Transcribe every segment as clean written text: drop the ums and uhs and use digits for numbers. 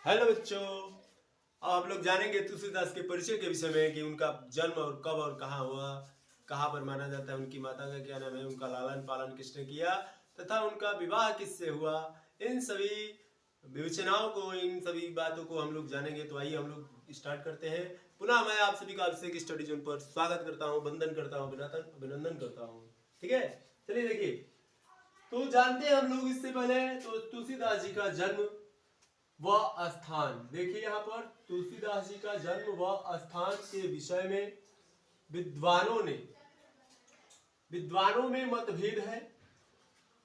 Hello बच्चों। अब आप लोग जानेंगे तुलसीदास के परिचय के विषय में कि उनका जन्म और कब और कहाँ हुआ, कहाँ पर माना जाता है, उनकी माता का क्या नाम है, उनका लालन पालन किसने किया तथा उनका विवाह किससे हुआ। इन सभी विवेचनाओं को, इन सभी बातों को हम लोग जानेंगे। तो आइए हम लोग स्टार्ट करते हैं। पुनः मैं आप सभी का अभिषेक स्टडी जोन पर स्वागत करता हूँ, वंदन करता हूँ, अभिनंदन करता हूँ। ठीक है, चलिए देखिए। तो जानते हैं हम लोग इससे पहले तो तुलसीदास जी का जन्म वह स्थान देखिए। यहाँ पर तुलसीदास जी का जन्म वह स्थान के विषय में विद्वानों में मतभेद है।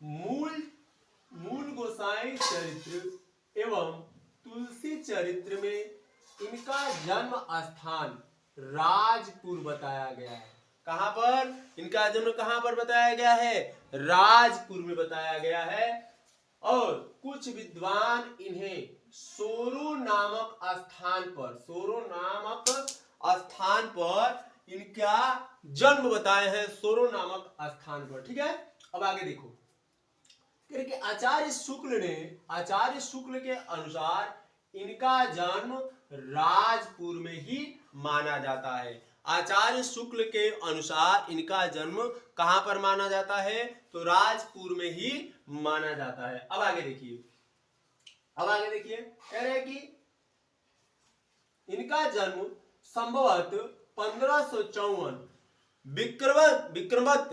मूल मूल गोसाई चरित्र एवं तुलसी चरित्र में इनका जन्म स्थान राजपुर बताया गया है। कहां पर इनका जन्म, कहां पर बताया गया है? राजपुर में बताया गया है। और कुछ विद्वान इन्हें सोरो नामक स्थान पर इनका जन्म बताए हैं, सोरो नामक स्थान पर। ठीक है, अब आगे देखो। आचार्य शुक्ल के अनुसार इनका जन्म राजपुर में ही माना जाता है। आचार्य शुक्ल के अनुसार इनका जन्म कहां पर माना जाता है? तो राजपुर में ही माना जाता है। अब आगे देखिए, कह रहे हैं कि इनका जन्म संभवत 1554 विक्रमत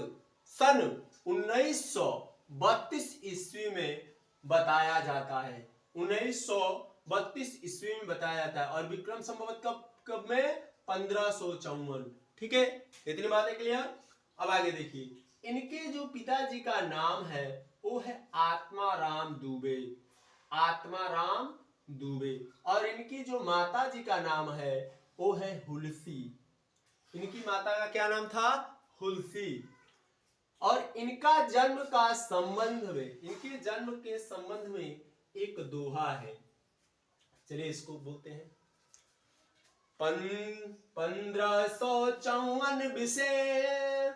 सन 1932 ईस्वी में बताया जाता है। 1932 ईस्वी में बताया जाता है और विक्रम संभवत कब में? 1554। ठीक है, इतनी बातें क्लियर। अब आगे देखिए, इनके जो पिताजी का नाम है वो है आत्माराम दुबे और इनकी जो माता जी का नाम है वो है हुलसी। इनकी माता का क्या नाम था? हुलसी। और इनका जन्म इनके जन्म के संबंध में एक दोहा है। चलिए इसको बोलते हैं। 1554 विषय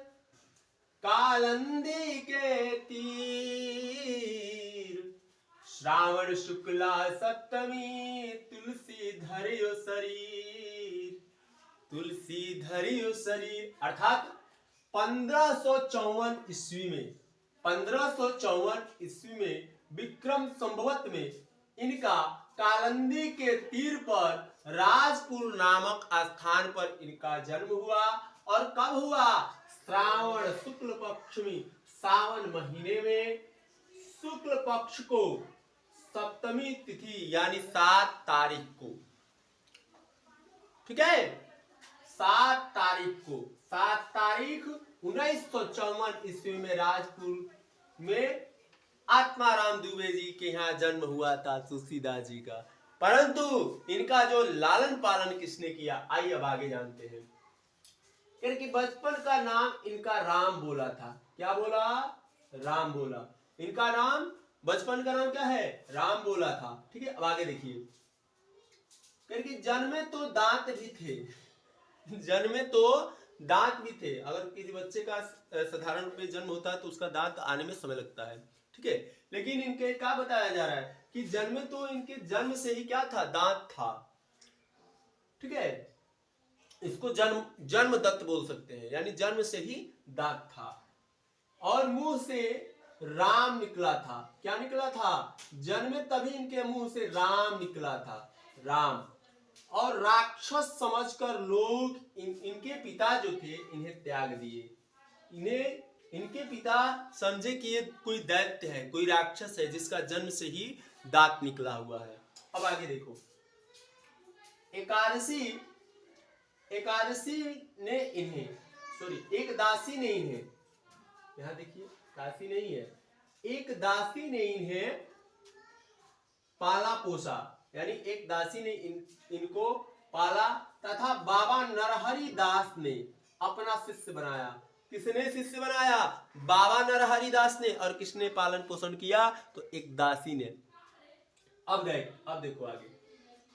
कालंदी के तीर, श्रावण शुक्ला सप्तमी तुलसी धरियो शरीर। अर्थात 1554 ईस्वी में विक्रम संभवत में इनका कालंदी के तीर पर राजपुर नामक स्थान पर इनका जन्म हुआ। और कब हुआ? श्रावण शुक्ल पक्ष में, सावन महीने में शुक्ल पक्ष को सप्तमी तिथि यानी 7 तारीख को। ठीक है, 7 तारीख 1954 ईस्वी में राजपुर में आत्माराम दुबे जी के यहाँ जन्म हुआ था तुलसीदास जी का। परंतु इनका जो लालन पालन किसने किया, आइए अब आगे जानते हैं। कि बचपन का नाम इनका राम बोला था। क्या बोला? राम बोला। इनका नाम, बचपन का नाम क्या है? राम बोला था। ठीक है, अब आगे देखिए। कि जन्मे तो दांत भी थे। अगर किसी बच्चे का साधारण रूप में जन्म होता है तो उसका दांत आने में समय लगता है। ठीक है, लेकिन इनके क्या बताया जा रहा है कि जन्मे तो इनके जन्म से ही क्या था? दांत था। ठीक है, इसको जन्म दत्त बोल सकते हैं, यानी जन्म से ही दांत था। और मुंह से राम निकला था। क्या निकला था? जन्मे तभी इनके मुंह से राम निकला था, राम। और राक्षस समझकर लोग इनके पिता जो थे इन्हें त्याग दिए। इनके पिता समझे कि ये कोई दैत्य है, कोई राक्षस है जिसका जन्म से ही दांत निकला हुआ है। अब आगे देखो। एक दासी ने इन्हें, यहां देखिए, दासी नहीं है, एक दासी ने इन्हें पाला पोसा, यानी एक दासी ने इनको पाला तथा बाबा नरहरि दास ने अपना शिष्य बनाया। किसने शिष्य बनाया? बाबा नरहरि दास ने। और किसने पालन पोषण किया? तो एक दासी ने। अब देखो आगे।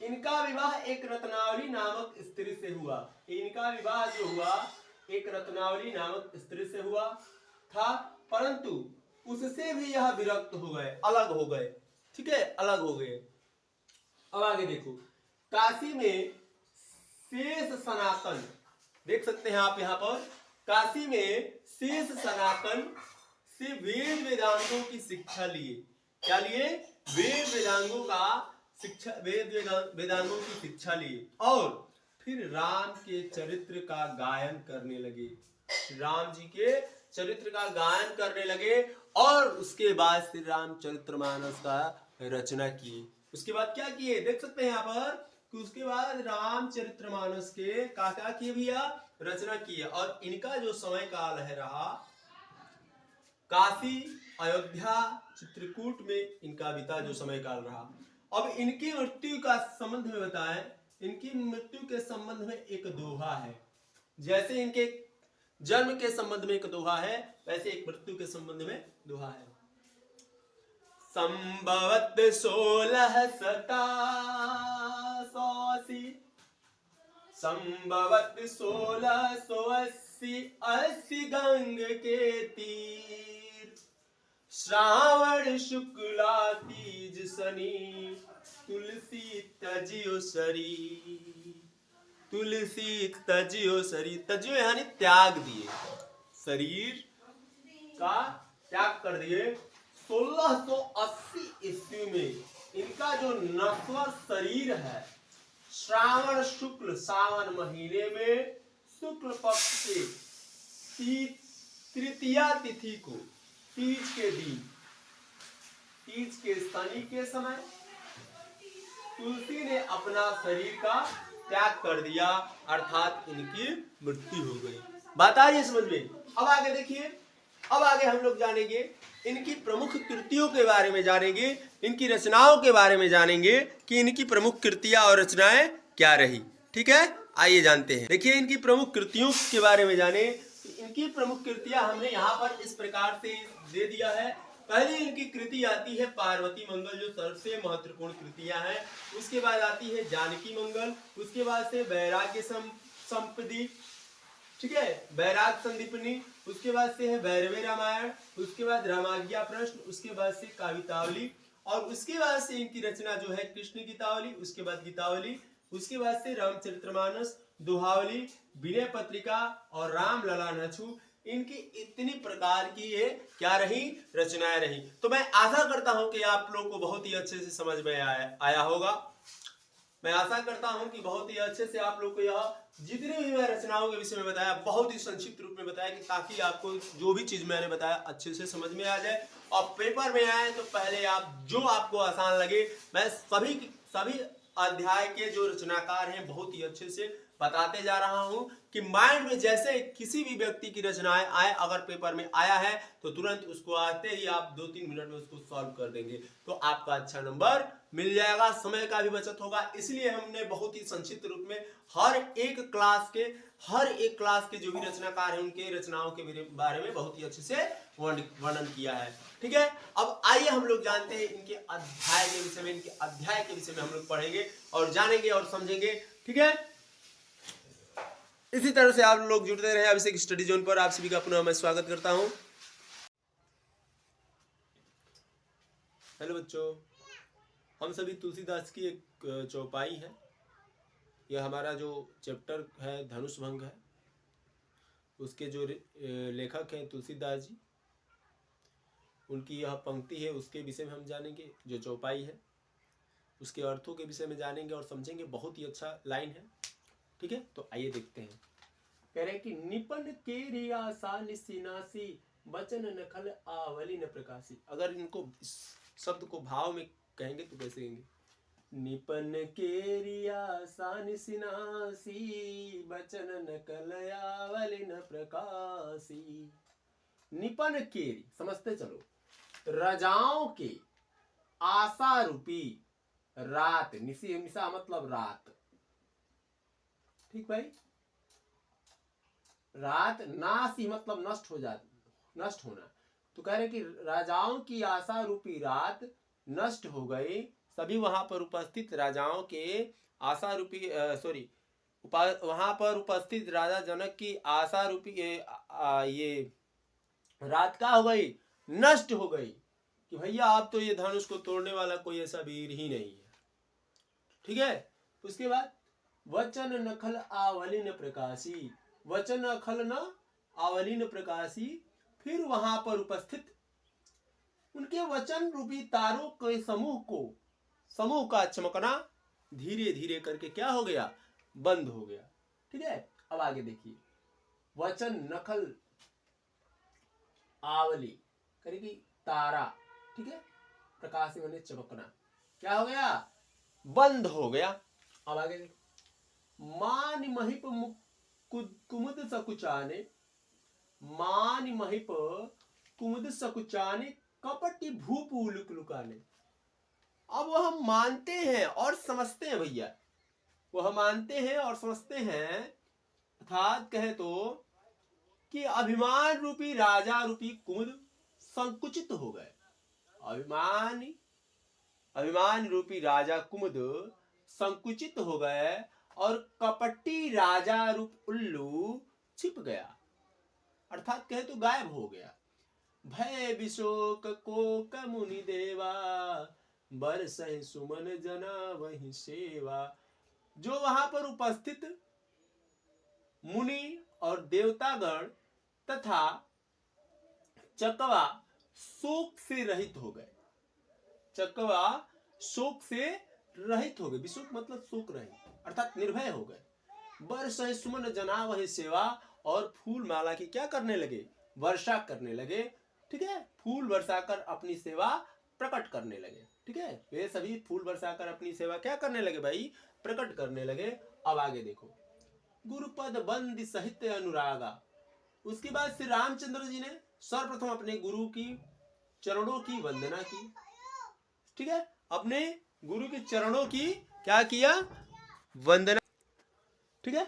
इनका विवाह एक रत्नावली नामक स्त्री से हुआ। इनका विवाह जो हुआ एक रत्नावली नामक स्त्री से हुआ था, परंतु उससे भी यह विरक्त हो गए, अलग हो गए। ठीक है, अलग हो गए। अब आगे देखो, काशी में शेष सनातन, देख सकते हैं आप यहाँ पर, काशी में शेष सनातन से वेद वेदांतों की शिक्षा लिए। क्या लिए? वेद वेदांगों का शिक्षा, वेदांगों की शिक्षा लिए और फिर राम के चरित्र का गायन करने लगे। राम जी के चरित्र का गायन करने लगे और उसके बाद श्री रामचरितमानस का रचना किए। उसके बाद क्या किए? देख सकते हैं यहाँ पर कि उसके बाद रामचरितमानस के क्या किए भैया? रचना किए। और इनका जो समय काल है रहा, काशी, अयोध्या, चित्रकूट में इनका बीता जो समय काल रहा। अब इनकी मृत्यु का संबंध में बताएं, इनकी मृत्यु के संबंध में एक दोहा है। जैसे इनके जन्म के संबंध में एक दोहा है, वैसे एक मृत्यु के संबंध में दोहा है। संभवत 1680, संभवत 1680, 80 गंग के तीर, श्रावण शुक्ला तीज शनि, तुलसी तजियो शरीर, तुलसी तजियो शरीर, तजियो यानी त्याग दिए, शरीर का त्याग कर दिए। 1680 ईस्वी में इनका जो नश्वर शरीर है, श्रावण शुक्ल, सावन महीने में शुक्ल पक्ष से तृतीया तिथि को, तीज के दिन, तीज के शनि के समय तुलसी ने अपना शरीर का त्याग कर दिया, अर्थात इनकी मृत्यु हो गई। बात आ रही है समझ में? अब आगे देखिए, अब आगे हम लोग जानेंगे इनकी प्रमुख कृतियों के बारे में, जानेंगे इनकी रचनाओं के बारे में, जानेंगे कि इनकी प्रमुख कृतियां और रचनाएं क्या रही। ठीक है, आइए जानते हैं। देखिए इनकी प्रमुख कृतियों के बारे में जाने। इनकी प्रमुख कृतियां हमने यहाँ पर इस प्रकार से दे दिया है। पहली इनकी कृति आती है पार्वती मंगल, जो सबसे महत्वपूर्ण कृतियां हैं। उसके बाद आती है जानकी मंगल, उसके बाद से वैराग्य संपदी, ठीक है, वैराग संदीपनी, उसके बाद से है भैरवी रामायण, उसके बाद रामाज्ञा प्रश्न, उसके बाद से कावितावली, और उसके बाद से इनकी रचना जो है कृष्ण गीतावली, उसके बाद गीतावली, उसके बाद से रामचरितमानस, दोहावली, विनय पत्रिका और राम लला नछू। इनकी इतनी प्रकार की ये क्या रही? रचनाएं रही। तो मैं आशा करता हूं कि आप लोगों को बहुत ही अच्छे से समझ में आया होगा। मैं आशा करता हूं कि बहुत ही अच्छे से आप लोग को यह जितने भी मैं रचनाओं के विषय में बताया, बहुत ही संक्षिप्त रूप में बताया, कि ताकि आपको जो भी चीज मैंने बताया अच्छे से समझ में आ जाए और पेपर में आए तो पहले आप जो आपको आसान लगे, मैं सभी अध्याय के जो रचनाकार हैं बहुत ही अच्छे से बताते जा रहा हूं कि माइंड में जैसे किसी भी व्यक्ति की रचनाएं आए, अगर पेपर में आया है तो तुरंत उसको आते ही आप 2-3 मिनट में उसको सॉल्व कर देंगे, तो आपका अच्छा नंबर मिल जाएगा, समय का भी बचत होगा। इसलिए हमने बहुत ही संक्षिप्त रूप में हर एक क्लास के जो भी रचनाकार हैं उनके रचनाओं के बारे में बहुत ही अच्छे से वर्णन किया है। ठीक है, अब आइए हम लोग जानते हैं इनके अध्याय के विषय में। इनके अध्याय के विषय में हम लोग पढ़ेंगे और जानेंगे और समझेंगे। ठीक है, इसी तरह से आप लोग जुड़ते रहे अभिषेक स्टडी जोन पर। आप सभी का पुनः मैं स्वागत करता हूं। हेलो बच्चों, हम सभी तुलसीदास की एक चौपाई है, यह हमारा जो चैप्टर है धनुष भंग है, उसके जो लेखक हैं तुलसीदास जी, उनकी यह पंक्ति है, उसके विषय में हम जानेंगे। जो चौपाई है उसके अर्थों के विषय में जानेंगे और समझेंगे। बहुत ही अच्छा लाइन है। ठीक है, तो आइए देखते हैं। कह रहे हैं कि निपन के रियासा निसिनासी, वचन नखल आवली न प्रकाशी। अगर इनको शब्द को भाव में कहेंगे तो कैसे कहेंगे? निपन के रियासा निसिनासी, वचन नखल आवली न प्रकाशी। निपन केरी समझते चलो, रजाओं के आशा रूपी रात, निशा मतलब रात, ठीक भाई, रात, नासी मतलब नष्ट हो जाती, नष्ट होना। तो कह रहे कि राजाओं की आशा रूपी रात नष्ट हो गई। सभी वहां पर उपस्थित राजाओं के आशा रूपी वहां पर उपस्थित राजा जनक की आशा रूपी ये रात क्या हो गई? नष्ट हो गई, कि भैया आप तो ये धनुष को तोड़ने वाला कोई ऐसा वीर ही नहीं है। ठीक है। उसके बाद वचन नखल आवलिन प्रकाशी, वचन नखल न आवलिन प्रकाशी, फिर वहां पर उपस्थित उनके वचन रूपी तारों के समूह का चमकना धीरे धीरे करके क्या हो गया, बंद हो गया। ठीक है। अब आगे देखिए, वचन नखल आवली करेगी तारा, ठीक है, प्रकाश में चमकना क्या हो गया, बंद हो गया। अब आगे देखिए, मान महिप कुमुद सकुचाने, मान महिप कुमुद सकुचाने, कपटी भूप लुक लुकाने। अब वह हम मानते हैं और समझते हैं भैया, वह मानते हैं और समझते हैं, अर्थात कहे तो कि अभिमान रूपी राजा रूपी कुमुद संकुचित हो गए। अभिमान रूपी राजा कुमुद संकुचित हो गए और कपटी राजा रूप उल्लू छिप गया, अर्थात कहे तो गायब हो गया। भय विशोक कोक मुनि देवा, बरसहि सुमन जना वही सेवा। जो वहां पर उपस्थित मुनि और देवतागण तथा चकवा शोक से रहित हो गए, चकवा शोक से रहित हो गए, विशोक मतलब शोक रहित, अर्थात निर्भय हो गए। बरसहि सुमन जना वही सेवा, और फूल माला की क्या करने लगे, वर्षा करने लगे। ठीक है, फूल वर्षाकर अपनी सेवा प्रकट करने लगे। ठीक है, वे सभी फूल वर्षाकर अपनी सेवा क्या करने लगे भाई, प्रकट करने लगे। अब आगे देखो, गुरुपद बंदी सहित अनुरागा। उसके बाद श्री रामचंद्र जी ने सर्वप्रथम अपने गुरु की चरणों की वंदना की। ठीक है, अपने गुरु के चरणों की क्या किया, वंदना। ठीक है,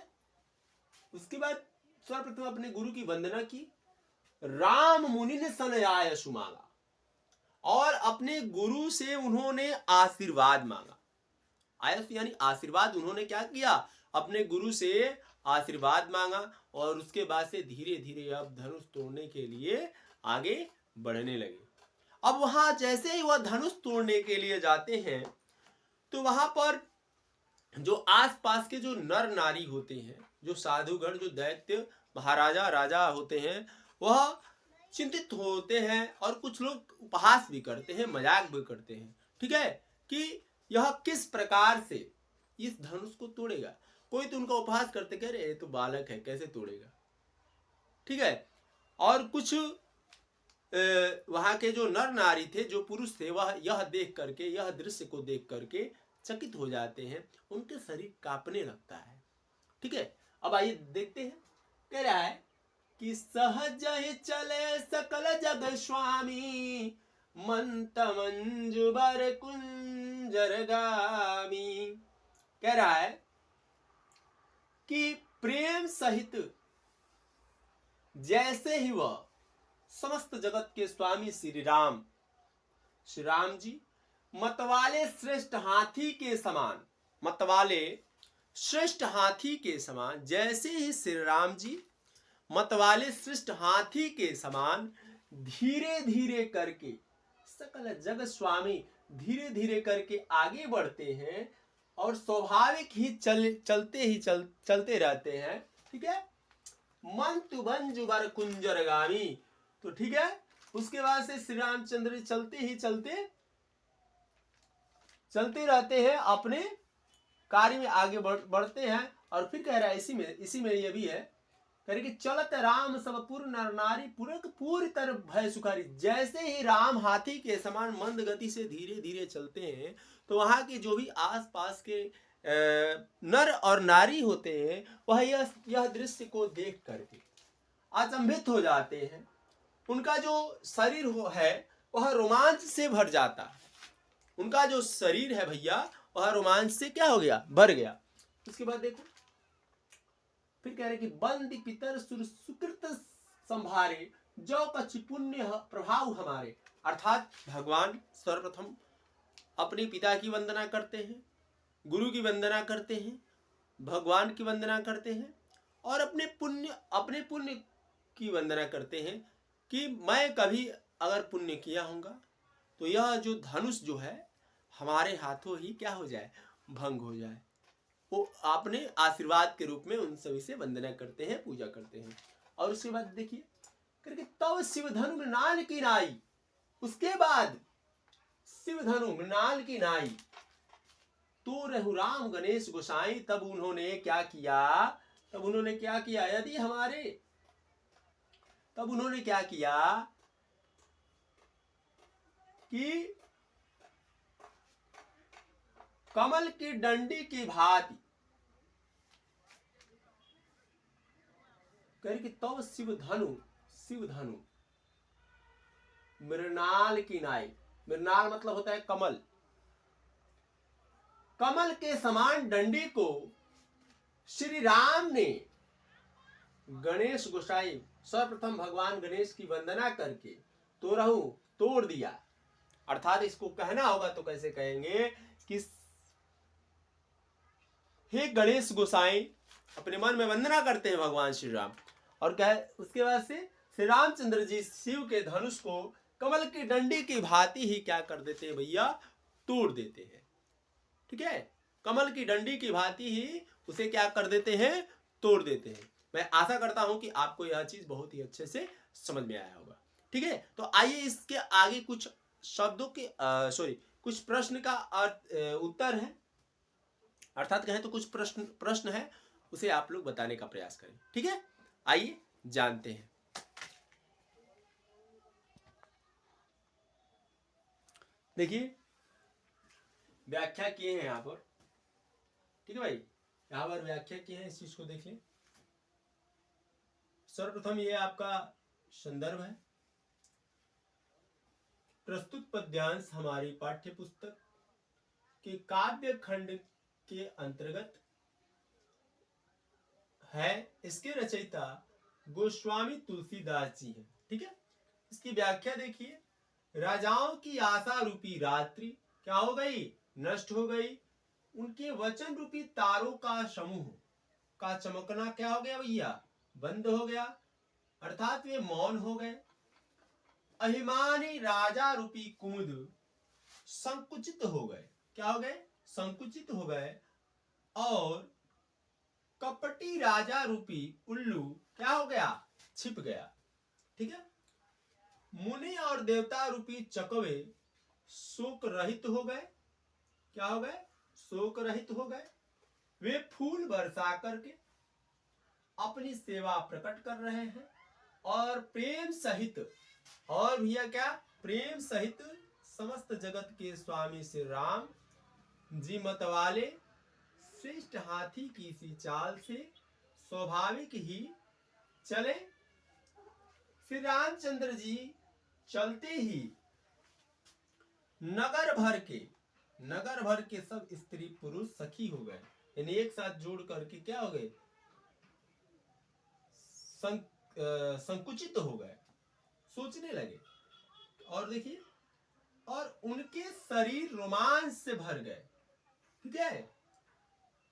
उसके बाद सर्वप्रथम अपने गुरु की वंदना की। राम मुनि ने सनयाय सुमांगा, और अपने गुरु से उन्होंने आशीर्वाद मांगा। आयस यानी आशीर्वाद, उन्होंने क्या किया, अपने गुरु से आशीर्वाद मांगा, और उसके बाद से धीरे धीरे अब धनुष तोड़ने के लिए आगे बढ़ने लगे। अब वहां जैसे ही वह धनुष तोड़ने के लिए जाते हैं, तो वहां पर जो आसपास के जो नर नारी होते हैं, जो साधुगण, जो दैत्य महाराजा राजा होते हैं, वह चिंतित होते हैं, और कुछ लोग उपहास भी करते हैं, मजाक भी करते हैं। ठीक है, कि यह किस प्रकार से इस धनुष को तोड़ेगा। कोई तो उनका उपहास करते, कह रहे ये तो बालक है, कैसे तोड़ेगा। ठीक है, और कुछ वहां के जो नर नारी थे, जो पुरुष थे, वह यह देख करके, यह दृश्य को देख करके चकित हो जाते हैं, उनके शरीर कांपने लगता है। ठीक है, अब आइए देखते हैं, कह रहा है कि सहज ही चले सकल जग स्वामी, मंत मंजु बर कुंजर गामी। कह रहा है कि प्रेम सहित जैसे ही वह समस्त जगत के स्वामी श्री राम जी मतवाले श्रेष्ठ हाथी के समान, मतवाले श्रेष्ठ हाथी के समान, जैसे ही श्री राम जी मतवाले श्रेष्ठ हाथी के समान धीरे धीरे करके, सकल जग स्वामी धीरे धीरे करके आगे बढ़ते हैं, और स्वाभाविक ही चलते रहते हैं। ठीक है, मंतु बंजु बर कुंजर गामी। तो ठीक है, उसके बाद से श्री रामचंद्र चलते ही चलते रहते हैं, अपने कार्य में आगे बढ़ते हैं। और फिर कह रहा है, इसी में ये भी है, कह रहे कि चलत राम सब पुर नर नारी, पुरक पूरी तरह भय सुखारी। जैसे ही राम हाथी के समान मंद गति से धीरे धीरे चलते हैं, तो वहां के जो भी आसपास के नर और नारी होते हैं, वह यह दृश्य को देख करके अचंभित हो जाते हैं। उनका जो शरीर है वह रोमांच से भर जाता है। उनका जो शरीर है भैया, वह रोमांच से क्या हो गया, भर गया। उसके बाद देखो, फिर कह रहे कि बंदी पितर सुकृत संभारे, जो कछ पुण्य प्रभाव हमारे। अर्थात भगवान सर्वप्रथम अपने पिता की वंदना करते हैं, गुरु की वंदना करते हैं, भगवान की वंदना करते हैं, और अपने पुण्य की वंदना करते हैं कि मैं कभी अगर पुण्य किया होगा तो यह जो धनुष जो है हमारे हाथों ही क्या हो जाए, भंग हो जाए। वो अपने आशीर्वाद के रूप में उन सभी से वंदना करते हैं, पूजा करते हैं। और उसके बाद देखिए करके तब शिव धनु मृणाल की नाई, उसके बाद शिव धनु मृणाल की नाई तो रघुराम गणेश गोसाई, तब उन्होंने क्या किया, तब उन्होंने क्या किया, यदि हमारे, तब उन्होंने क्या किया कि कमल की डंडी की भांति करके तब शिव धनु मृणाल की नाई, मृणाल मतलब होता है कमल, कमल के समान डंडी को श्री राम ने गणेश गोसाई सर्वप्रथम भगवान गणेश की वंदना करके तोड़ दिया। अर्थात इसको कहना होगा तो कैसे कहेंगे कि हे गणेश गोसाई, अपने मन में वंदना करते हैं भगवान श्री राम, और कहे उसके बाद से श्री रामचंद्र जी शिव के धनुष को कमल की डंडी की भांति ही क्या कर देते हैं भैया, तोड़ देते हैं। ठीक है, कमल की डंडी की भांति ही उसे क्या कर देते हैं, तोड़ देते हैं। मैं आशा करता हूं कि आपको यह चीज बहुत ही अच्छे से समझ में आया होगा। ठीक है, तो आइए इसके आगे कुछ शब्दों के कुछ प्रश्न का उत्तर है, अर्थात कहें तो कुछ प्रश्न है, उसे आप लोग बताने का प्रयास करें। ठीक है, आइए जानते हैं। देखिए व्याख्या किए हैं यहाँ पर। ठीक है भाई, यहाँ पर व्याख्या किए हैं, इस चीज को देख लें। सर्वप्रथम ये आपका संदर्भ है। प्रस्तुत पद्यांश हमारी पाठ्य पुस्तक के काव्य खंड के अंतर्गत है। इसके रचयिता गोस्वामी तुलसीदास जी हैं। ठीक है, इसकी व्याख्या देखिए। राजाओं की आशा रूपी रात्रि क्या हो गई, नष्ट हो गई। उनके वचन रूपी तारों का समूह का चमकना क्या हो गया भैया, बंद हो गया, अर्थात वे मौन हो गए। अभिमानी राजा रूपी कुमुद संकुचित हो गए, क्या हो गए, संकुचित हो गए। और कपटी राजा रूपी उल्लू क्या हो गया, छिप गया। ठीक है, मुनि और देवता रूपी चकवे शोक रहित हो गए, क्या हो गए, शोक रहित हो गए। वे फूल बरसा करके अपनी सेवा प्रकट कर रहे हैं और प्रेम सहित, और भैया क्या, प्रेम सहित समस्त जगत के स्वामी श्री राम जी मतवाले श्रेष्ठ हाथी की सी चाल से स्वाभाविक ही चले। श्री रामचंद्र जी चलते ही नगर भर के सब स्त्री पुरुष सखी हो गए, यानी एक साथ जोड़ करके क्या हो गए, संकुचित हो गए, सोचने लगे। और देखिए, और उनके शरीर रोमांच से भर गए। ठीक है,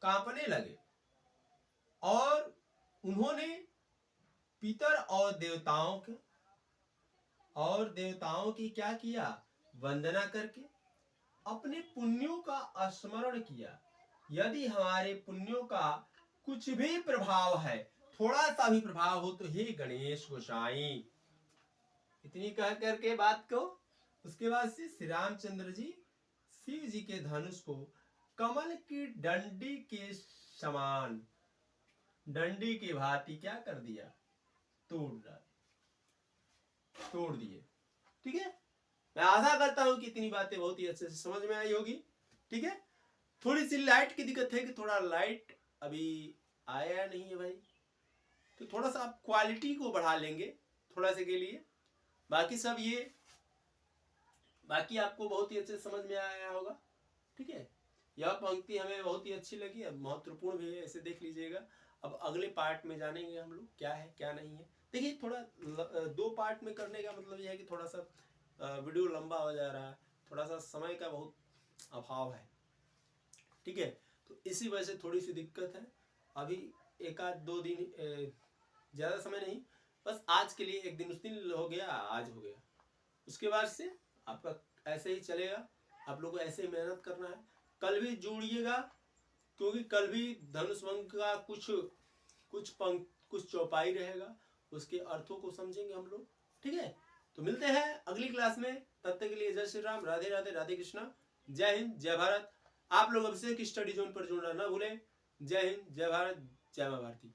कांपने लगे। और उन्होंने पितर और देवताओं की क्या किया, वंदना करके अपने पुण्यों का स्मरण किया। यदि हमारे पुण्यों का कुछ भी प्रभाव है, थोड़ा सा भी प्रभाव हो, तो हे गणेश गोसाई, इतनी कह करके बात को उसके बाद से श्री रामचंद्र जी शिव जी के धनुष को कमल की डंडी के समान, डंडी की भांति क्या कर दिया, तोड़ दिए। ठीक है, मैं आशा करता हूं कि इतनी बातें बहुत ही अच्छे से समझ में आई होगी। ठीक है, थोड़ी सी लाइट की दिक्कत है कि थोड़ा लाइट अभी आया नहीं है भाई, तो थोड़ा सा आप क्वालिटी को बढ़ा लेंगे थोड़ा से के लिए। बाकी सब ये बाकी आपको बहुत ही अच्छे से समझ में आया होगा। ठीक है, यह पंक्ति हमें बहुत ही अच्छी लगी, अब महत्वपूर्ण भी है, ऐसे देख लीजिएगा। अब अगले पार्ट में जानेंगे हम लोग क्या है क्या नहीं है। देखिए, थोड़ा 2 पार्ट में करने का मतलब यह है कि थोड़ा सा वीडियो लंबा हो जा रहा है, थोड़ा सा समय का बहुत अभाव है। ठीक है, तो इसी वजह से थोड़ी सी दिक्कत है। अभी 1-2 दिन, ज़्यादा समय नहीं, बस आज के लिए 1 दिन, उस दिन हो गया, आज हो गया, उसके बाद से आपका ऐसे ही चलेगा। आप लोगों को ऐसे ही मेहनत करना है, कल भी जुड़िएगा, क्योंकि कल भी धनुष भंग का कुछ चौपाई रहेगा, उसके अर्थों को समझेंगे हम लोग। ठीक है, तो मिलते हैं अगली क्लास में। तब तक के लिए जय श्री राम, राधे राधे, राधे कृष्णा, जय हिंद, जय भारत। आप लोग अभिषेक स्टडी जोन पर जुड़ना ना भूलें। जय हिंद, जय भारत, जय मां भारती।